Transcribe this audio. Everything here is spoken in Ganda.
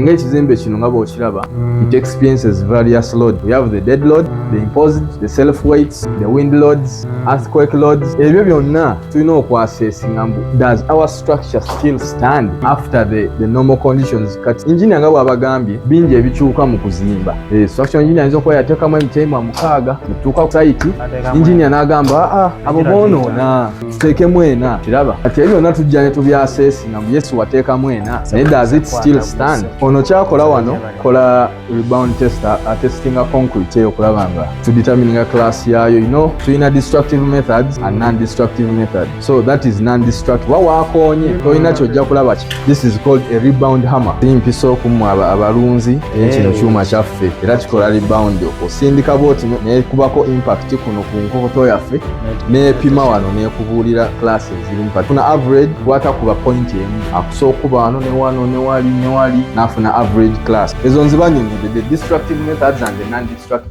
ng'ekizimbe kino nga bw'okiraba it experiences various loads. We have the dead load, the imposed, the self weights, the wind loads, earthquake loads. Ebyo byonna tulina okwasesinga mbu does our structure still stand after the normal conditions. Kati engineer nga bw'abagambye bingi ebikyuka mu kuzimba. Structural engineer ayinza okuba yateekamu emiteema 6 netutuuka ku site engineer n'agamba abo boonoona tuteekemu 4. Kiraba kati ebyo byonna tujja ne tubyasesinga mbu yes wateekamu 4 naye does it still stand? Ono kyakola wano kola rebound test testinga concrete eyo okulaba nga to determining a class yayo. Tulina destructive methods and non-destructive methods. So that is non-destructive. Wakonye tolina kyojja kulaba ki. This is called a rebound hammer. Simpisa okumu abalunzi kino kyuma kyaffe era kikola rebound. Osindika booti nekubako impact kuno ku nkokoto yaffe nepima wano nekubuulira classes ziri impact. Funa average kwata kuba point emu akusooka okuba wano ne wano ne wali n'afuna average class. Ezo nzibanyonyi the destructive methods and the non-destructive